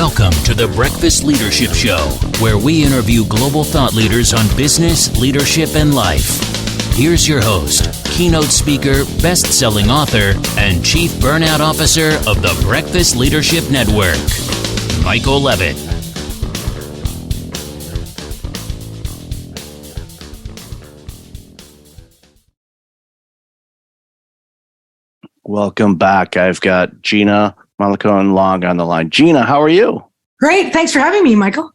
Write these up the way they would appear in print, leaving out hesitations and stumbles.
Welcome to the Breakfast Leadership Show, where we interview global thought leaders on business, leadership, and life. Here's your host, keynote speaker, best-selling author, and chief burnout officer of the Breakfast Leadership Network, Michael Levitt. Welcome back. I've got Gina Mollicone-Long on the line. Gina, how are you? Great. Thanks for having me, Michael.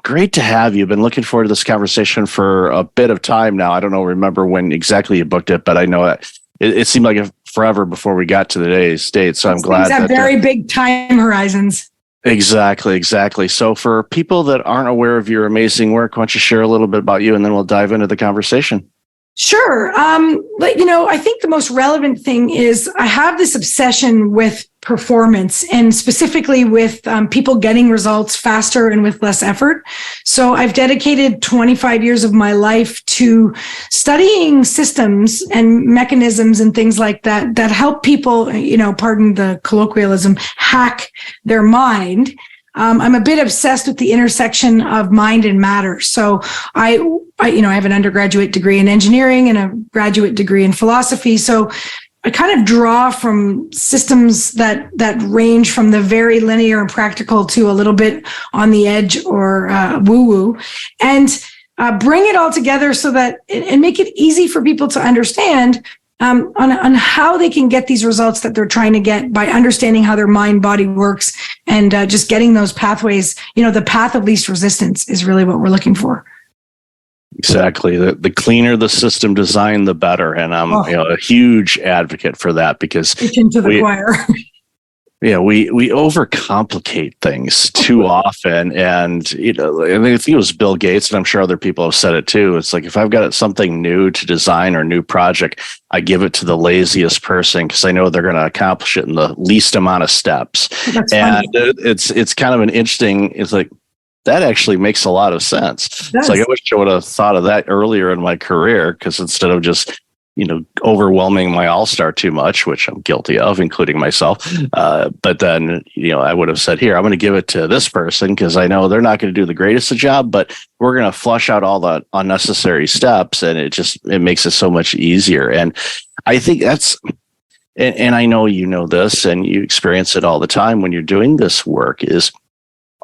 Great to have you. Been looking forward to this conversation for a bit of time now. I don't remember when exactly you booked it, but I know that it seemed like forever before we got to today's date. So I'm glad that very big time horizons. Exactly. So for people that aren't aware of your amazing work, why don't you share a little bit about you, and then we'll dive into the conversation. Sure. I think the most relevant thing is I have this obsession with performance, and specifically with people getting results faster and with less effort. So I've dedicated 25 years of my life to studying systems and mechanisms and things like that help people, pardon the colloquialism, hack their mind. I'm a bit obsessed with the intersection of mind and matter. So I have an undergraduate degree in engineering and a graduate degree in philosophy. So I kind of draw from systems that range from the very linear and practical to a little bit on the edge or woo-woo, and bring it all together so that and make it easy for people to understand on how they can get these results that they're trying to get by understanding how their mind body works, and just getting those pathways. The path of least resistance is really what we're looking for. Exactly. The cleaner the system design, the better. And I'm a huge advocate for that, because into the choir. Yeah, we overcomplicate things too often. And, I think it was Bill Gates, and I'm sure other people have said it too. It's like, if I've got something new to design or new project, I give it to the laziest person, because I know they're going to accomplish it in the least amount of steps. That's and funny. It's kind of an interesting, it's like, that actually makes a lot of sense. It's like, I wish I would have thought of that earlier in my career, because instead of just overwhelming my all-star too much, which I'm guilty of, including myself. But then, I would have said, here, I'm going to give it to this person, because I know they're not going to do the greatest job, but we're going to flush out all the unnecessary steps. And it makes it so much easier. And I think that's, and I know you know this, and you experience it all the time when you're doing this work, is,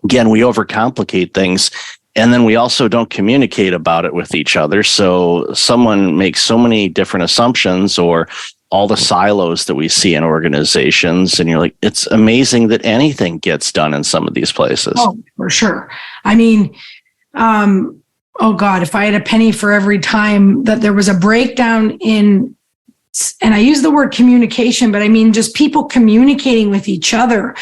again, we overcomplicate things. And then we also don't communicate about it with each other. So someone makes so many different assumptions, or all the silos that we see in organizations. And you're like, it's amazing that anything gets done in some of these places. Oh, for sure. I mean, oh God, if I had a penny for every time that there was a breakdown in, and I use the word communication, but I mean just people communicating with each other.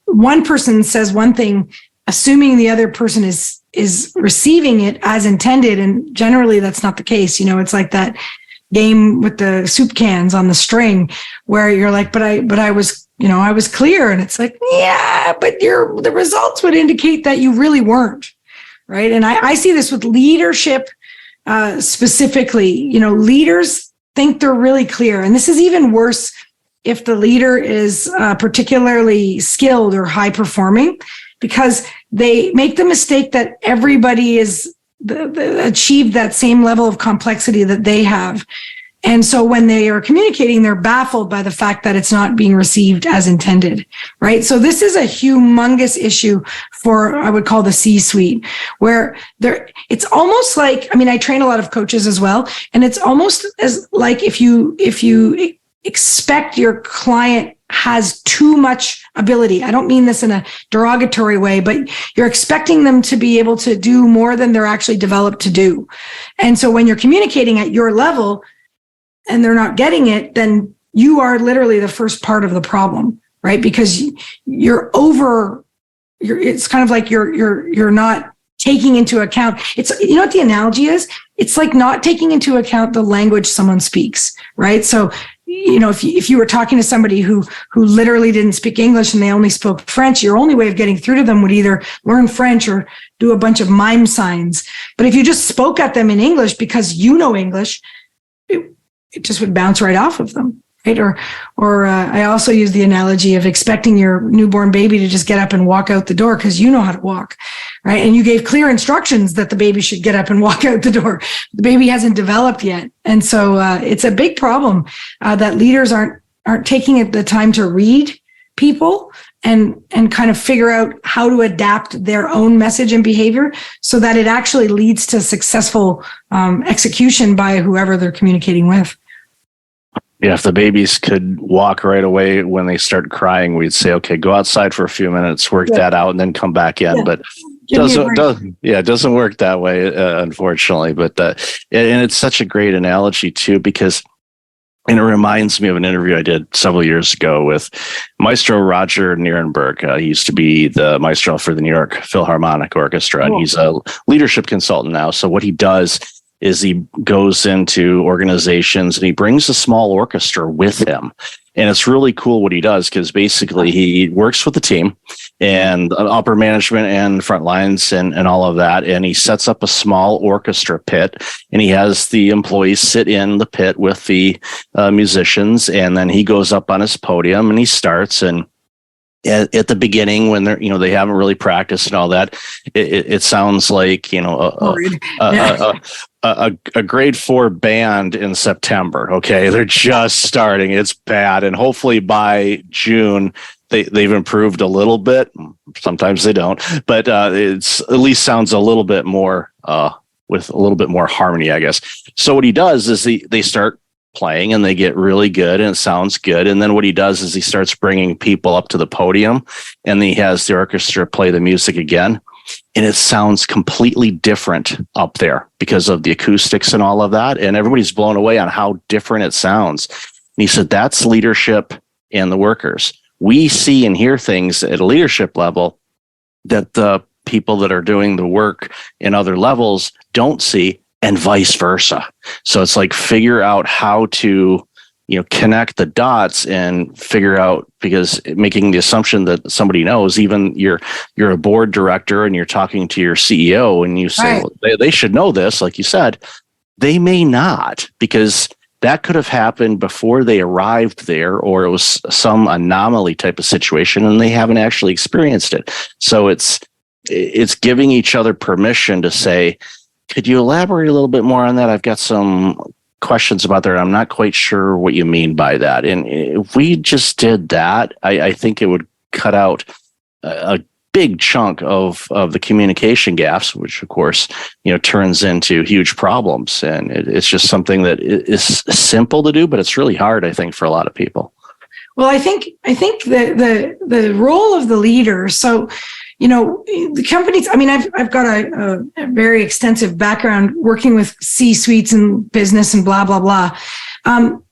One person says one thing, assuming the other person is receiving it as intended. And generally that's not the case. It's like that game with the soup cans on the string, where you're like, but I was clear. And it's like, yeah, but the results would indicate that you really weren't. Right. And I see this with leadership, specifically. Leaders think they're really clear. And this is even worse if the leader is particularly skilled or high performing, because they make the mistake that everybody is achieved that same level of complexity that they have. And so when they are communicating, they're baffled by the fact that it's not being received as intended, right? So this is a humongous issue for, I would call, the C-suite, where it's almost like, I train a lot of coaches as well. And it's almost as like if you expect your client has too much ability. I don't mean this in a derogatory way, but you're expecting them to be able to do more than they're actually developed to do. And so when you're communicating at your level and they're not getting it, then you are literally the first part of the problem, right? Because it's kind of like you're not taking into account. It's, what the analogy is? It's like not taking into account the language someone speaks, right? So, if you were talking to somebody who literally didn't speak English and they only spoke French, your only way of getting through to them would either learn French or do a bunch of mime signs. But if you just spoke at them in English because you know English, it just would bounce right off of them. right? Or I also use the analogy of expecting your newborn baby to just get up and walk out the door because you know how to walk, right? And you gave clear instructions that the baby should get up and walk out the door. The baby hasn't developed yet. And so it's a big problem that leaders aren't taking the time to read people and kind of figure out how to adapt their own message and behavior so that it actually leads to successful execution by whoever they're communicating with. Yeah, if the babies could walk right away when they start crying, we'd say, okay, go outside for a few minutes, work that out, and then come back in. Yeah. But it doesn't work that way, unfortunately. But and it's such a great analogy too, because and it reminds me of an interview I did several years ago with Maestro Roger Nierenberg. He used to be the maestro for the New York Philharmonic Orchestra, and he's a leadership consultant now. So what he does is he goes into organizations and he brings a small orchestra with him. And it's really cool what he does, because basically he works with the team and upper management and front lines and all of that. And he sets up a small orchestra pit, and he has the employees sit in the pit with the musicians. And then he goes up on his podium and he starts. And at the beginning, when they're, they haven't really practiced and all that, it sounds like, a grade 4 band in September. Okay. They're just starting. It's bad. And hopefully by June, they've improved a little bit. Sometimes they don't, but it's at least sounds a little bit more, with a little bit more harmony, I guess. So what he does is they start playing and they get really good and it sounds good. And then what he does is he starts bringing people up to the podium and he has the orchestra play the music again. And it sounds completely different up there because of the acoustics and all of that. And everybody's blown away on how different it sounds. And he said, that's leadership and the workers. We see and hear things at a leadership level that the people that are doing the work in other levels don't see, and vice versa. So it's like figure out how to, connect the dots and figure out, because making the assumption that somebody knows, even you're a board director and you're talking to your CEO and you say, right, well, they should know this, like you said, they may not, because that could have happened before they arrived there, or it was some anomaly type of situation and they haven't actually experienced it. So it's giving each other permission to say, could you elaborate a little bit more on that? I've got some questions about that. I'm not quite sure what you mean by that. And if we just did that, I think it would cut out a big chunk of the communication gaps, which of course, turns into huge problems. And it's just something that is simple to do, but it's really hard, I think, for a lot of people. Well, I think the role of the leader. So, the companies, I've got a very extensive background working with C-suites and business and blah, blah, blah.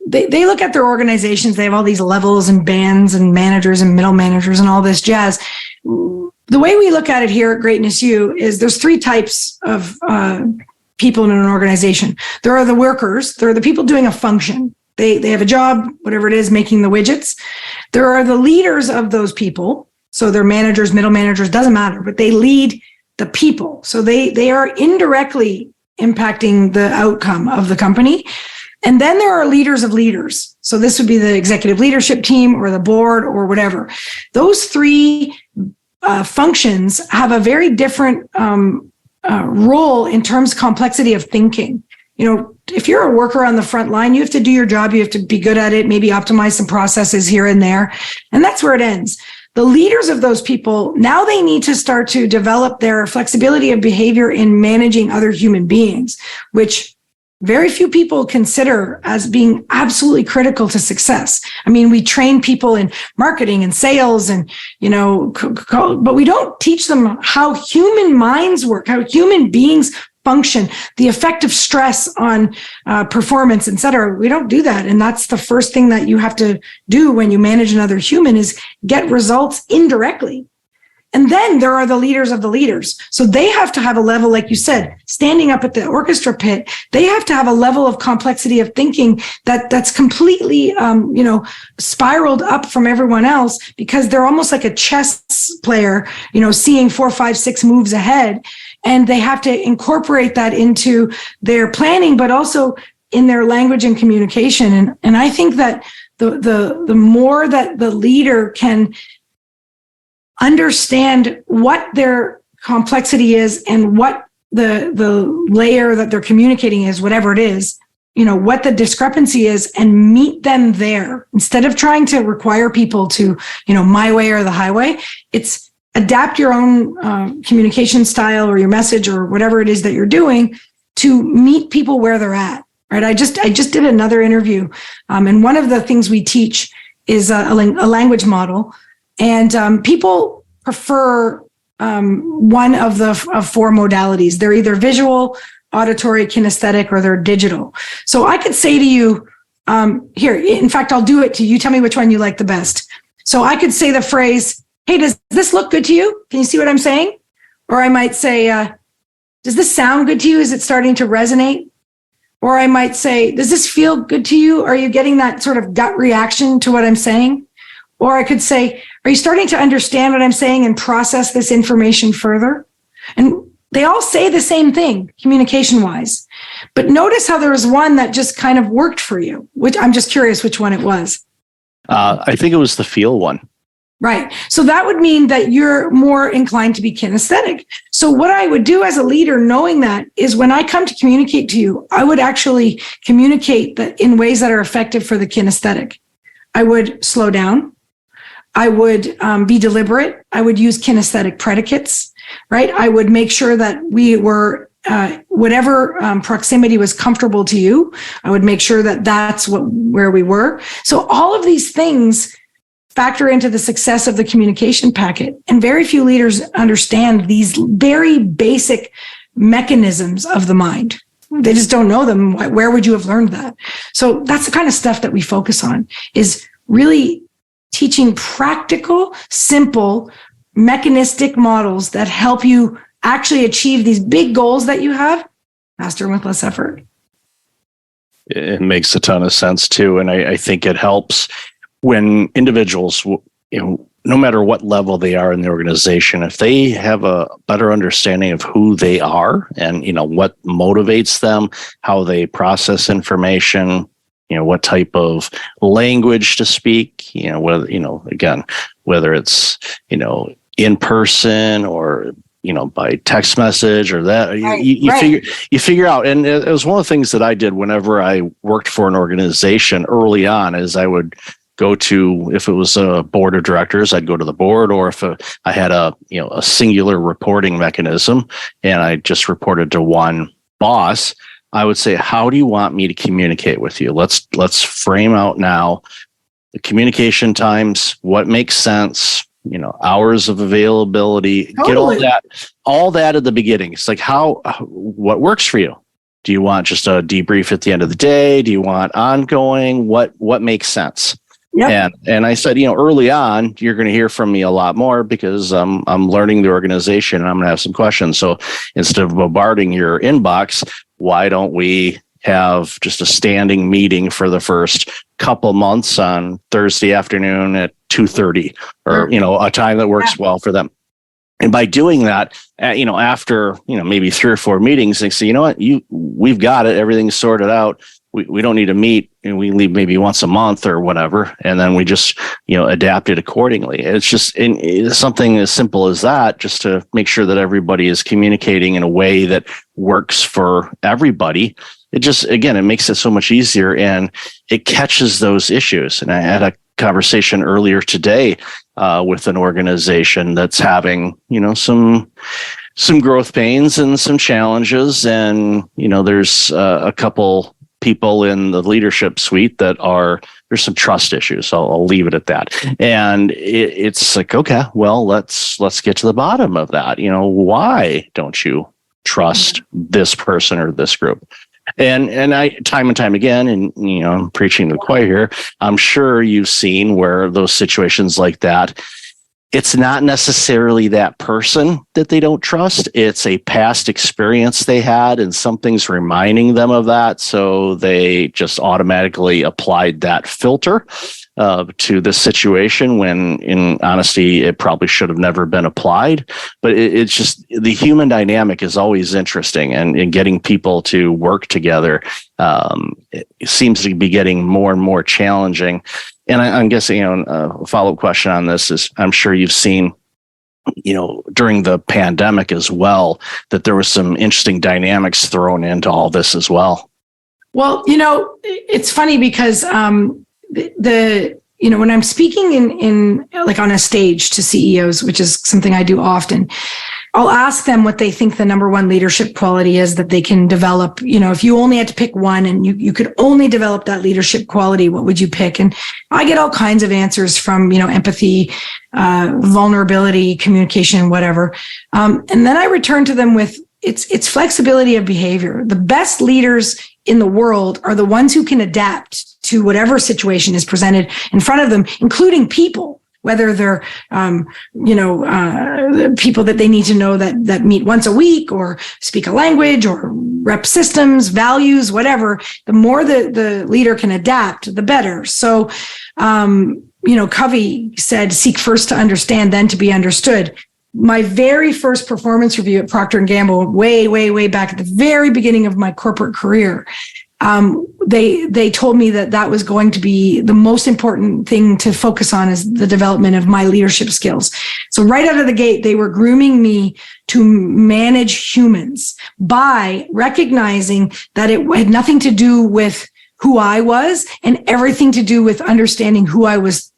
They look at their organizations. They have all these levels and bands and managers and middle managers and all this jazz. The way we look at it here at Greatness U is there's 3 types of people in an organization. There are the workers. There are the people doing a function. They have a job, whatever it is, making the widgets. There are the leaders of those people. So they're managers, middle managers, doesn't matter, but they lead the people. So they are indirectly impacting the outcome of the company. And then there are leaders of leaders. So this would be the executive leadership team or the board or whatever. Those 3 functions have a very different role in terms of complexity of thinking. If you're a worker on the front line, you have to do your job. You have to be good at it, maybe optimize some processes here and there. And that's where it ends. The leaders of those people, now they need to start to develop their flexibility of behavior in managing other human beings, which very few people consider as being absolutely critical to success. We train people in marketing and sales and, but we don't teach them how human minds work, how human beings function, the effect of stress on performance, et cetera. We don't do that. And that's the first thing that you have to do when you manage another human is get results indirectly. And then there are the leaders of the leaders. So they have to have a level, like you said, standing up at the orchestra pit, they have to have a level of complexity of thinking that's completely, spiraled up from everyone else, because they're almost like a chess player, seeing 4, 5, 6 moves ahead. And they have to incorporate that into their planning, but also in their language and communication. And I think that the more that the leader can understand what their complexity is and what the layer that they're communicating is, whatever it is, what the discrepancy is, and meet them there instead of trying to require people to, my way or the highway. It's adapt your own communication style or your message or whatever it is that you're doing to meet people where they're at. Right. I just did another interview. And one of the things we teach is a language model. And people prefer one of the four modalities. They're either visual, auditory, kinesthetic, or they're digital. So I could say to you, here, in fact, I'll do it to you. Tell me which one you like the best. So I could say the phrase, hey, does this look good to you? Can you see what I'm saying? Or I might say, does this sound good to you? Is it starting to resonate? Or I might say, does this feel good to you? Are you getting that sort of gut reaction to what I'm saying? Or I could say, are you starting to understand what I'm saying and process this information further? And they all say the same thing, communication-wise. But notice how there was one that just kind of worked for you, which I'm just curious which one it was. I think it was the feel one. Right. So that would mean that you're more inclined to be kinesthetic. So what I would do as a leader, knowing that, is when I come to communicate to you, I would actually communicate that in ways that are effective for the kinesthetic. I would slow down. I would be deliberate. I would use kinesthetic predicates, right? I would make sure that we were, whatever proximity was comfortable to you, I would make sure that that's where we were. So all of these things factor into the success of the communication packet. And very few leaders understand these very basic mechanisms of the mind. They just don't know them. Where would you have learned that? So that's the kind of stuff that we focus on, is really teaching practical, simple, mechanistic models that help you actually achieve these big goals that you have faster with less effort. It makes a ton of sense too. And I think it helps when individuals, no matter what level they are in the organization, if they have a better understanding of who they are and, what motivates them, how they process information, what type of language to speak, whether it's, in person or, by text message or that, right, you figure out. And it was one of the things that I did whenever I worked for an organization early on, is I would go to, if it was a board of directors, I'd go to the board, or if I had a singular reporting mechanism and I just reported to one boss, I would say, how do you want me to communicate with you? Let's frame out now the communication times, what makes sense, hours of availability, totally. Get all that at the beginning. It's like, what works for you? Do you want just a debrief at the end of the day? Do you want ongoing? What makes sense? Yep. And I said, early on, you're going to hear from me a lot more because I'm learning the organization and I'm going to have some questions. So instead of bombarding your inbox, why don't we have just a standing meeting for the first couple months on Thursday afternoon at 2:30, or, a time that works well for them. And by doing that, after, maybe 3 or 4 meetings, they say, we've got it. Everything's sorted out. We don't need to meet, and we leave maybe once a month or whatever. And then we just, adapt it accordingly. It's just it's something as simple as that, just to make sure that everybody is communicating in a way that works for everybody. It just, again, it makes it so much easier, and it catches those issues. And I had a conversation earlier today with an organization that's having, some growth pains and some challenges. And, there's a couple people in the leadership suite that there's some trust issues. So I'll leave it at that. And it's like, okay, well, let's get to the bottom of that. Why don't you trust this person or this group? And I, time and time again, and, I'm preaching to the choir here, I'm sure you've seen where those situations like that, it's not necessarily that person that they don't trust. It's a past experience they had and something's reminding them of that. So they just automatically applied that filter. to this situation when, in honesty, it probably should have never been applied. But it's just the human dynamic is always interesting, and getting people to work together it seems to be getting more and more challenging. And I'm guessing, a follow-up question on this is, I'm sure you've seen, during the pandemic as well, that there was some interesting dynamics thrown into all this as well. Well, it's funny because when I'm speaking in like on a stage to CEOs, which is something I do often, I'll ask them what they think the number one leadership quality is that they can develop. If you only had to pick one and you could only develop that leadership quality, what would you pick? And I get all kinds of answers from, empathy, vulnerability, communication, whatever. And then I return to them with it's flexibility of behavior. The best leaders in the world are the ones who can adapt to whatever situation is presented in front of them, including people, whether they're, people that they need to know that meet once a week or speak a language or rep systems, values, whatever. The more the leader can adapt, the better. So, Covey said, seek first to understand, then to be understood. My very first performance review at Procter & Gamble, way back at the very beginning of my corporate career, they told me that was going to be the most important thing to focus on, is the development of my leadership skills. So right out of the gate, they were grooming me to manage humans by recognizing that it had nothing to do with who I was and everything to do with understanding who I was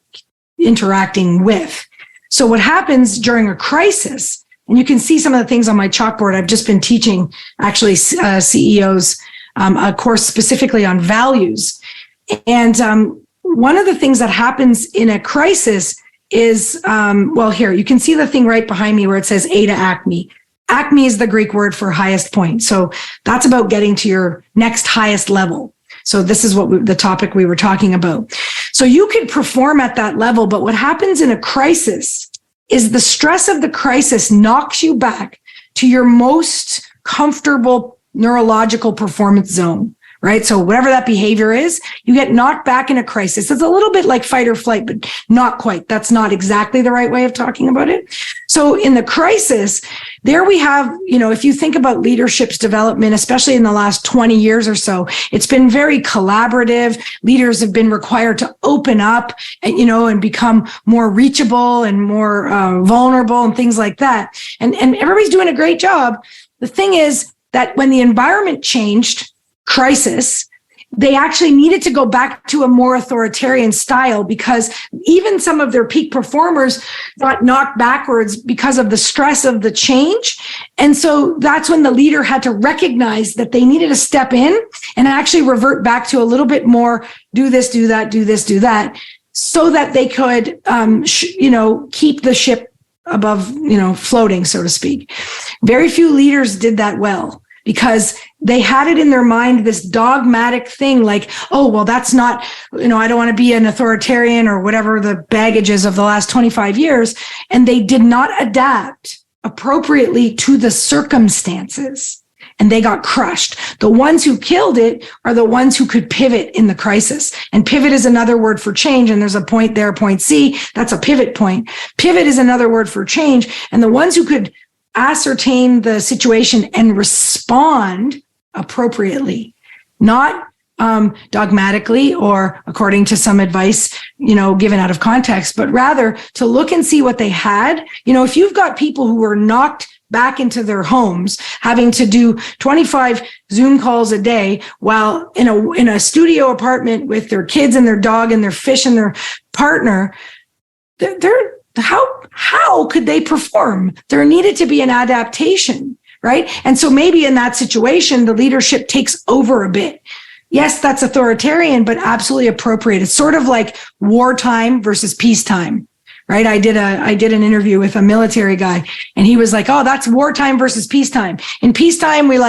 interacting with. So what happens during a crisis, and you can see some of the things on my chalkboard. I've just been teaching actually CEOs a course specifically on values. And one of the things that happens in a crisis is, here, you can see the thing right behind me where it says A to Acme. Acme is the Greek word for highest point. So that's about getting to your next highest level. So this is the topic we were talking about. So you could perform at that level, but what happens in a crisis is the stress of the crisis knocks you back to your most comfortable neurological performance zone, right? So whatever that behavior is, you get knocked back in a crisis. It's a little bit like fight or flight, but not quite. That's not exactly the right way of talking about it. So in the crisis, there we have, if you think about leadership's development, especially in the last 20 years or so, it's been very collaborative. Leaders have been required to open up and become more reachable and more vulnerable and things like that. And everybody's doing a great job. The thing is that when the environment changed, crisis, they actually needed to go back to a more authoritarian style, because even some of their peak performers got knocked backwards because of the stress of the change. And so that's when the leader had to recognize that they needed to step in and actually revert back to a little bit more, do this, do that, do this, do that, so that they could, keep the ship above, floating, so to speak. Very few leaders did that well, because they had it in their mind, this dogmatic thing like, oh, well, that's not, I don't want to be an authoritarian or whatever the baggage is of the last 25 years. And they did not adapt appropriately to the circumstances, and they got crushed. The ones who killed it are the ones who could pivot in the crisis. And pivot is another word for change. And there's a point there, point C, that's a pivot point. Pivot is another word for change. And the ones who could ascertain the situation and respond appropriately, not dogmatically or according to some advice, given out of context, but rather to look and see what they had. If you've got people who were knocked back into their homes, having to do 25 Zoom calls a day while in a studio apartment with their kids and their dog and their fish and their partner, how could they perform? There needed to be an adaptation, right? And so maybe in that situation, the leadership takes over a bit. Yes, that's authoritarian, but absolutely appropriate. It's sort of like wartime versus peacetime, right? I did an interview with a military guy, and he was like, oh, that's wartime versus peacetime. In peacetime, we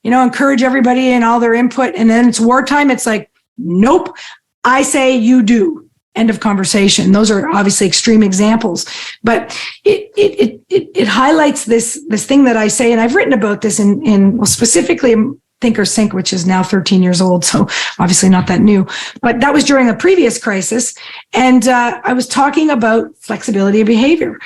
encourage everybody and all their input. And then it's wartime. It's like, nope, I say you do. End of conversation. Those are obviously extreme examples, but it highlights this thing that I say, and I've written about this in specifically ThinkerSync, which is now 13 years old, so obviously not that new. But that was during a previous crisis, and I was talking about flexibility of behavior.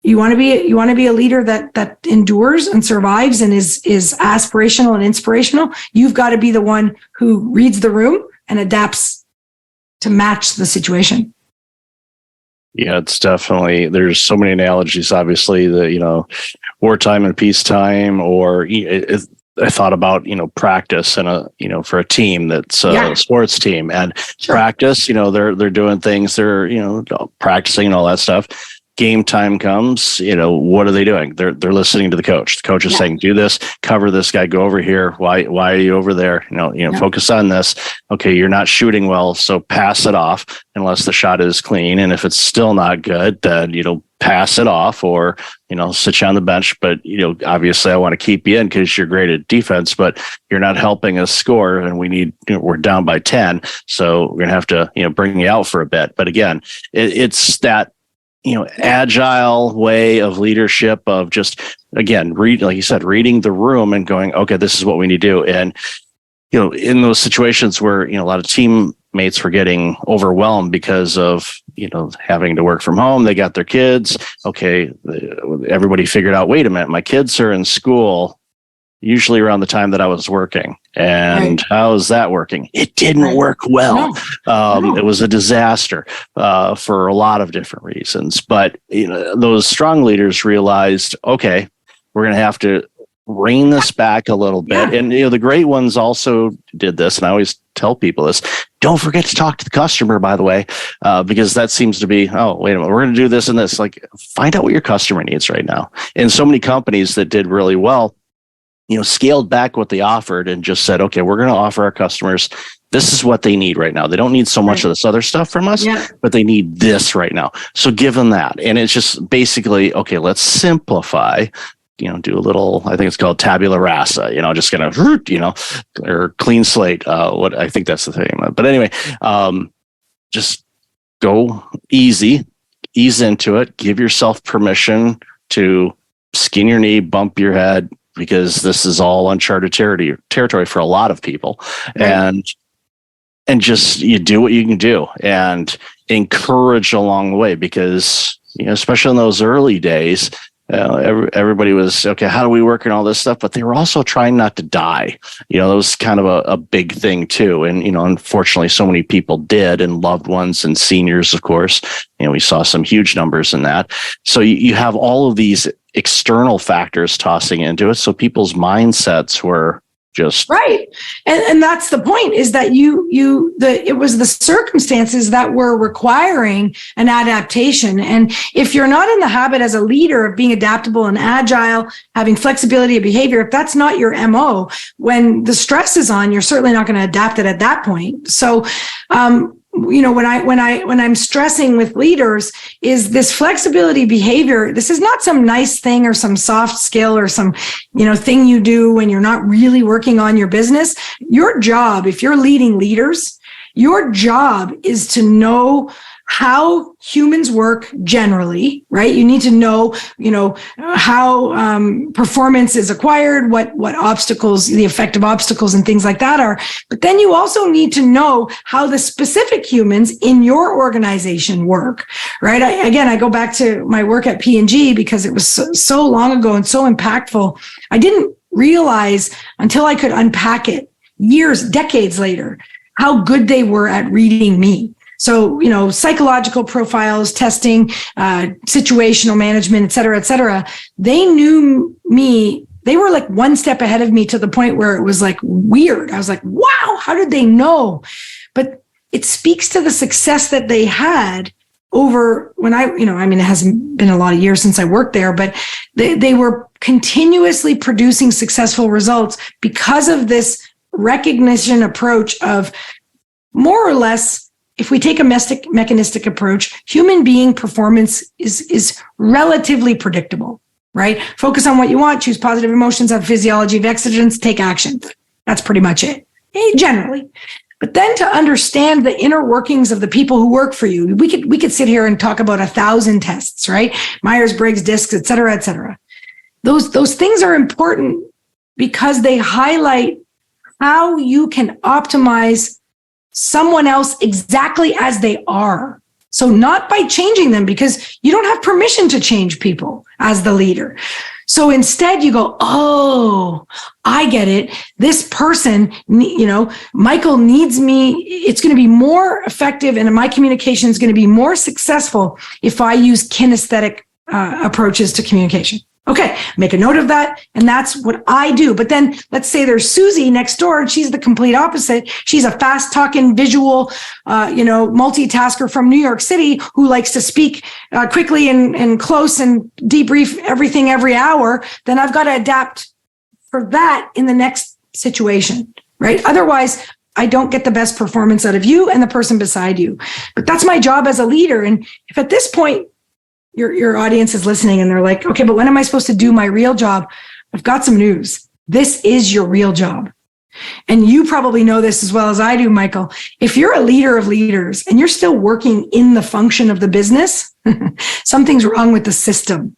You want to be a leader that endures and survives and is aspirational and inspirational. You've got to be the one who reads the room and adapts to match the situation. Yeah, it's definitely, there's so many analogies, obviously, that, wartime and peacetime, or I thought about, practice and for a team that's a sports team, and practice, they're doing things, they're, practicing and all that stuff. Game time comes, what are they doing? They're listening to the coach. The coach is saying, do this, cover this guy, go over here. Why are you over there? Focus on this. Okay, you're not shooting well, so pass it off unless the shot is clean. And if it's still not good, then, pass it off, or, sit you on the bench. But, obviously I want to keep you in because you're great at defense, but you're not helping us score. And we're down by 10. So we're going to have to, bring you out for a bit. But again, it's that, agile way of leadership, of just, again, like you said, reading the room and going, okay, this is what we need to do. And, in those situations where, a lot of teammates were getting overwhelmed because of, having to work from home, they got their kids. Okay. Everybody figured out, wait a minute, my kids are in school usually around the time that I was working. And how is that working? It didn't work well. No. It was a disaster for a lot of different reasons. But those strong leaders realized, okay, we're going to have to rein this back a little bit. And the great ones also did this. And I always tell people this: don't forget to talk to the customer, by the way, because that seems to be, oh, wait a minute, we're going to do this and this. Like, find out what your customer needs right now. And so many companies that did really well, scaled back what they offered and just said, okay, we're going to offer our customers, this is what they need right now. They don't need so much of this other stuff from us, but they need this right now. So give them that. And it's just basically, okay, let's simplify, do a little, I think it's called tabula rasa, just kind of, or clean slate. What I think that's the thing. But anyway, just go ease into it, give yourself permission to skin your knee, bump your head, because this is all uncharted territory for a lot of people. And just, you do what you can do and encourage along the way, because, especially in those early days, everybody was, okay, how do we work and all this stuff? But they were also trying not to die. That was kind of a big thing too. And, unfortunately, so many people did, and loved ones and seniors, of course. We saw some huge numbers in that. So you have all of these external factors tossing into it. So people's mindsets were just right. And that's the point, is that it was the circumstances that were requiring an adaptation. And if you're not in the habit as a leader of being adaptable and agile, having flexibility of behavior, if that's not your MO, when the stress is on, you're certainly not going to adapt it at that point. So, when I'm stressing with leaders, is this flexibility behavior. This is not some nice thing or some soft skill or some, thing you do when you're not really working on your business. Your job, if you're leading leaders, your job is to know how humans work generally, right? You need to know, how performance is acquired, what obstacles, the effective obstacles and things like that are. But then you also need to know how the specific humans in your organization work, right? I go back to my work at P&G because it was so long ago and so impactful. I didn't realize until I could unpack it decades later, how good they were at reading me. So, psychological profiles, testing, situational management, et cetera, they knew me. They were like one step ahead of me, to the point where it was like weird. I was like, wow, how did they know? But it speaks to the success that they had over when it hasn't been a lot of years since I worked there, but they were continuously producing successful results because of this recognition approach of, more or less, if we take a mechanistic approach, human being performance is relatively predictable, right? Focus on what you want, choose positive emotions, have physiology of exigence, take action. That's pretty much it, generally. But then to understand the inner workings of the people who work for you, we could sit here and talk about 1,000 tests, right? Myers-Briggs discs, et cetera, et cetera. Those things are important because they highlight how you can optimize someone else exactly as they are. So not by changing them, because you don't have permission to change people as the leader. So instead you go, oh, I get it. This person, Michael needs me. It's going to be more effective and my communication is going to be more successful if I use kinesthetic approaches to communication. Okay, make a note of that. And that's what I do. But then let's say there's Susie next door and she's the complete opposite. She's a fast talking visual, multitasker from New York City who likes to speak quickly and close and debrief everything every hour. Then I've got to adapt for that in the next situation, right? Otherwise, I don't get the best performance out of you and the person beside you. But that's my job as a leader. And if at this point, your audience is listening and they're like, okay, but when am I supposed to do my real job? I've got some news. This is your real job. And you probably know this as well as I do, Michael. If you're a leader of leaders and you're still working in the function of the business, something's wrong with the system.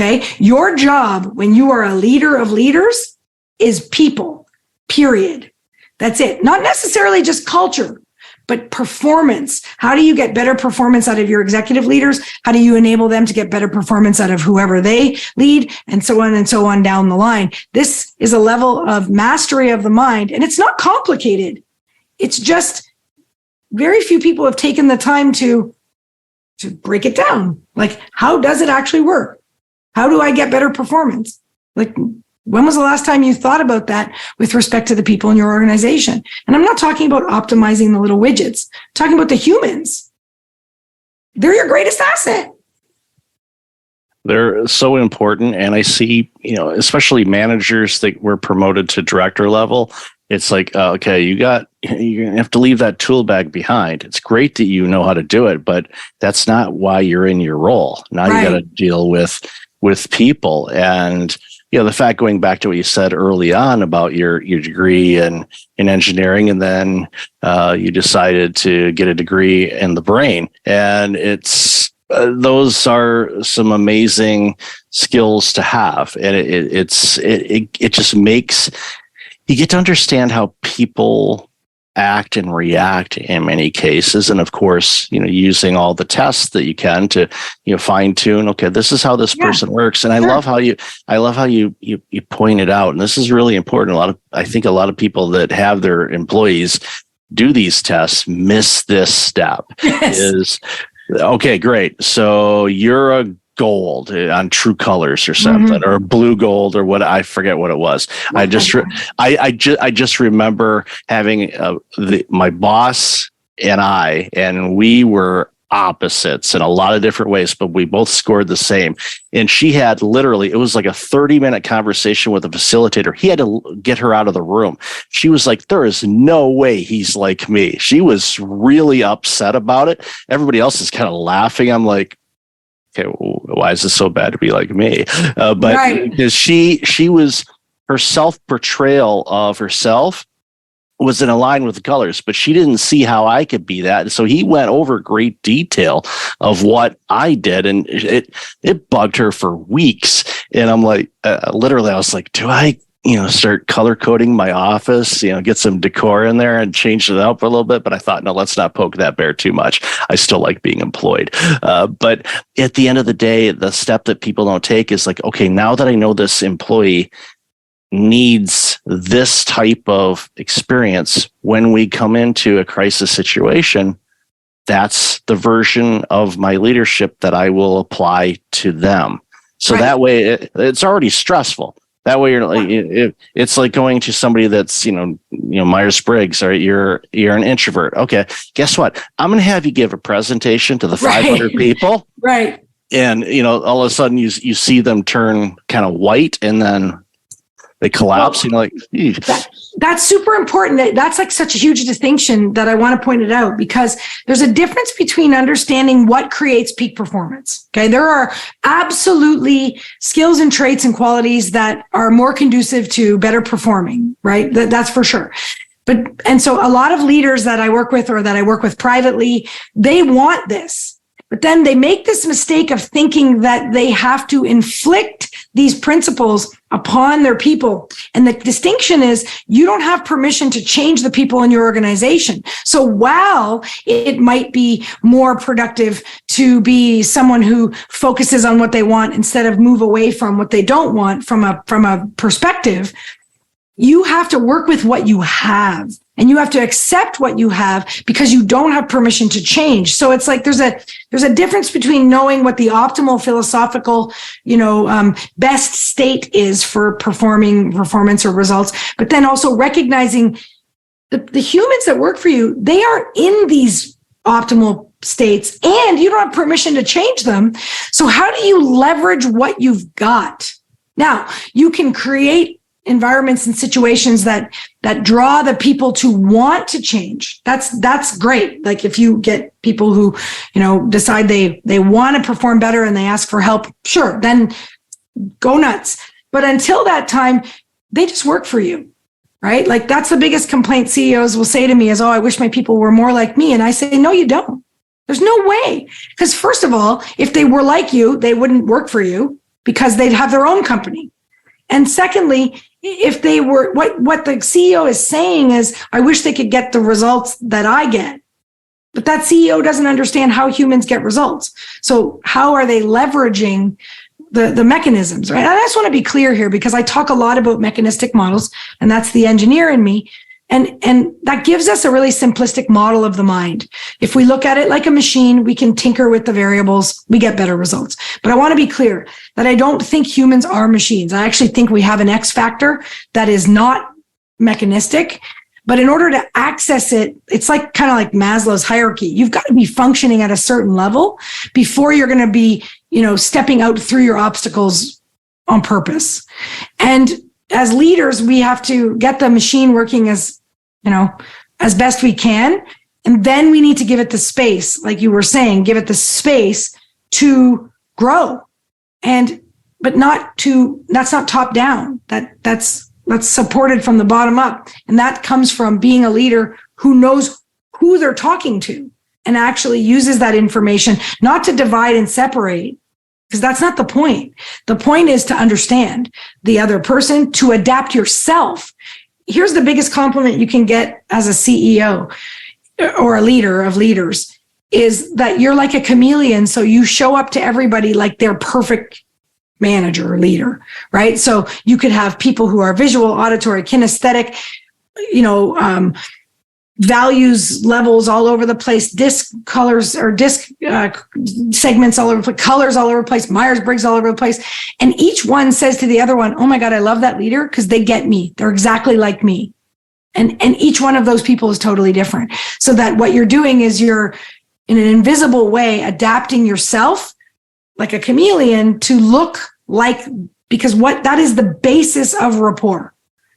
Okay. Your job when you are a leader of leaders is people, period. That's it. Not necessarily just culture, but performance. How do you get better performance out of your executive leaders? How do you enable them to get better performance out of whoever they lead, and so on down the line? This is a level of mastery of the mind, and it's not complicated. It's just very few people have taken the time to break it down. Like, how does it actually work? How do I get better performance? Like, when was the last time you thought about that with respect to the people in your organization? And I'm not talking about optimizing the little widgets. I'm talking about the humans. They're your greatest asset. They're so important. And I see, especially managers that were promoted to director level, it's like, okay, you're going to have to leave that tool bag behind. It's great that you know how to do it, but that's not why you're in your role. Now you got to deal with people. And the fact, going back to what you said early on about your degree in engineering, and then you decided to get a degree in the brain. And it's those are some amazing skills to have. And it just makes you get to understand how people act and react in many cases. And of course, using all the tests that you can to, fine tune, okay, this is how this person works. And I love how you pointed out, and this is really important. I think a lot of people that have their employees do these tests miss this step. Is, okay, great. So you're a gold on True Colors or something, or blue gold, or what, I forget what it was. I just remember having my boss and we were opposites in a lot of different ways, but we both scored the same. And she had literally, it was like a 30-minute conversation with a facilitator. He had to get her out of the room. She was like, there is no way he's like me. She was really upset about it. Everybody else is kind of laughing. I'm like, okay, why is this so bad to be like me? Because she was, her self-portrayal of herself was in line with the colors, but she didn't see how I could be that. So he went over great detail of what I did, and it bugged her for weeks. And I'm like, literally, I was like, do I, start color coding my office, get some decor in there and change it up a little bit? But I thought, no, let's not poke that bear too much. I still like being employed. But at the end of the day, the step that people don't take is like, okay, now that I know this employee needs this type of experience when we come into a crisis situation, that's the version of my leadership that I will apply to them. So that way it's already stressful. That way it's like going to somebody that's, Myers-Briggs, or you're an introvert. Okay, guess what? I'm going to have you give a presentation to the 500 people. Right. And, all of a sudden you see them turn kind of white, and then they collapse. That's super important. That's like such a huge distinction that I want to point it out, because there's a difference between understanding what creates peak performance. Okay. There are absolutely skills and traits and qualities that are more conducive to better performing, right? That's for sure. And so a lot of leaders that I work with, or that I work with privately, they want this. But then they make this mistake of thinking that they have to inflict these principles upon their people. And the distinction is you don't have permission to change the people in your organization. So while it might be more productive to be someone who focuses on what they want instead of move away from what they don't want from a perspective, you have to work with what you have, and you have to accept what you have because you don't have permission to change. So it's like there's a difference between knowing what the optimal philosophical, best state is for performance or results, but then also recognizing the humans that work for you, they are in these optimal states and you don't have permission to change them. So how do you leverage what you've got? Now, you can create environments and situations that draw the people to want to change. That's great. Like if you get people who, decide they want to perform better and they ask for help, sure, then go nuts. But until that time, they just work for you, right? Like that's the biggest complaint CEOs will say to me is, oh, I wish my people were more like me. And I say, no, you don't. There's no way. Because first of all, if they were like you, they wouldn't work for you because they'd have their own company. And secondly, if they were, what the CEO is saying is, I wish they could get the results that I get. But that CEO doesn't understand how humans get results. So how are they leveraging the mechanisms, right? And I just want to be clear here because I talk a lot about mechanistic models, and that's the engineer in me. And that gives us a really simplistic model of the mind. If we look at it like a machine, we can tinker with the variables, we get better results. But I want to be clear that I don't think humans are machines. I actually think we have an X factor that is not mechanistic. But in order to access it, it's like kind of like Maslow's hierarchy. You've got to be functioning at a certain level before you're going to be, stepping out through your obstacles on purpose. And as leaders, we have to get the machine working as best we can. And then we need to give it the space, like you were saying, give it the space to grow. But that's not top down. That's supported from the bottom up. And that comes from being a leader who knows who they're talking to and actually uses that information, not to divide and separate, because that's not the point. The point is to understand the other person, to adapt yourself. Here's the biggest compliment you can get as a CEO or a leader of leaders is that you're like a chameleon. So you show up to everybody like they're perfect manager or leader, right? So you could have people who are visual, auditory, kinesthetic, values levels all over the place, disc colors or disc segments all over the place, colors all over the place, Myers-Briggs all over the place. And each one says to the other one, oh my God, I love that leader because they get me. They're exactly like me. And each one of those people is totally different. So that what you're doing is you're in an invisible way adapting yourself like a chameleon to look like, because that is the basis of rapport,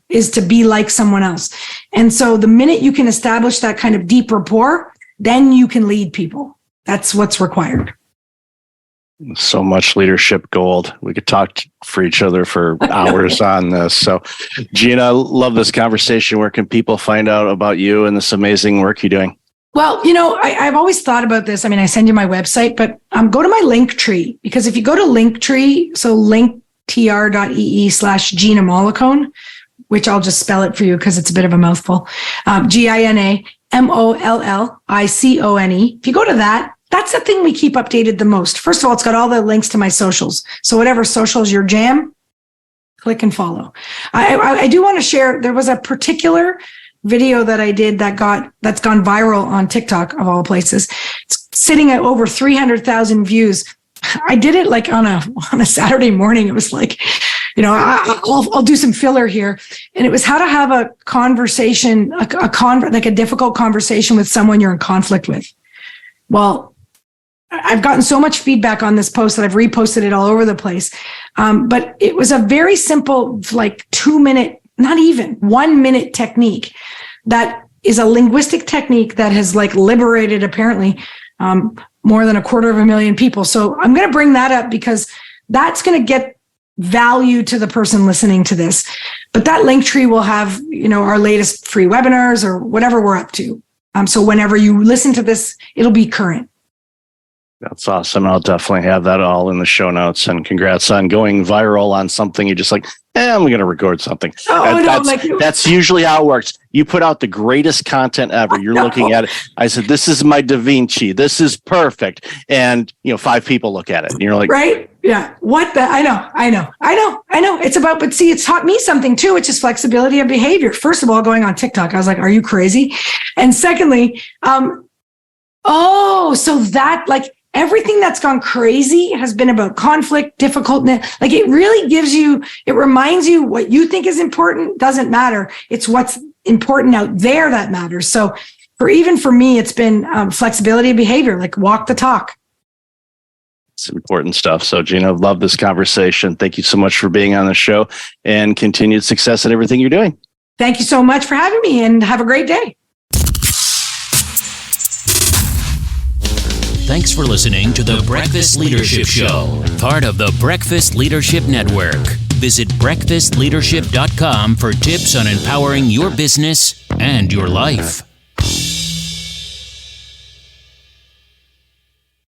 is to be like someone else. And so the minute you can establish that kind of deep rapport, then you can lead people. That's what's required. So much leadership gold. We could talk for each other for hours on this. So Gina, I love this conversation. Where can people find out about you and this amazing work you're doing? Well, I've always thought about this. I mean, I send you my website, but go to my Linktree, because if you go to Linktree, so linktr.ee/Gina Mollicone, which I'll just spell it for you because it's a bit of a mouthful. GinaMollicone. If you go to that, that's the thing we keep updated the most. First of all, it's got all the links to my socials. So whatever socials your jam, click and follow. I do want to share, there was a particular video that I did that's gone viral on TikTok of all places. It's sitting at over 300,000 views. I did it like on a Saturday morning. It was like, I'll do some filler here. And it was how to have a conversation, like a difficult conversation with someone you're in conflict with. Well, I've gotten so much feedback on this post that I've reposted it all over the place. But it was a very simple, like 2-minute, not even 1-minute technique that is a linguistic technique that has like liberated apparently more than 250,000 people. So I'm going to bring that up because that's going to get value to the person listening to this. But that Linktree will have, our latest free webinars or whatever we're up to. So whenever you listen to this, it'll be current. That's awesome. I'll definitely have that all in the show notes. And congrats on going viral on something. You're just like, I'm going to record something. That's usually how it works. You put out the greatest content ever. You're looking at it. I said, this is my Da Vinci. This is perfect. And, 5 people look at it and you're like, right? Yeah. What the, I know. It's about, but see, it's taught me something too, which is flexibility of behavior. First of all, going on TikTok, I was like, are you crazy? And secondly, so that everything that's gone crazy has been about conflict, difficultness. It really it reminds you what you think is important doesn't matter. It's what's important out there that matters. So for me, it's been flexibility of behavior, walk the talk. It's important stuff. So Gina, love this conversation. Thank you so much for being on the show and continued success in everything you're doing. Thank you so much for having me and have a great day. Thanks for listening to the Breakfast Leadership Show, part of the Breakfast Leadership Network. Visit breakfastleadership.com for tips on empowering your business and your life.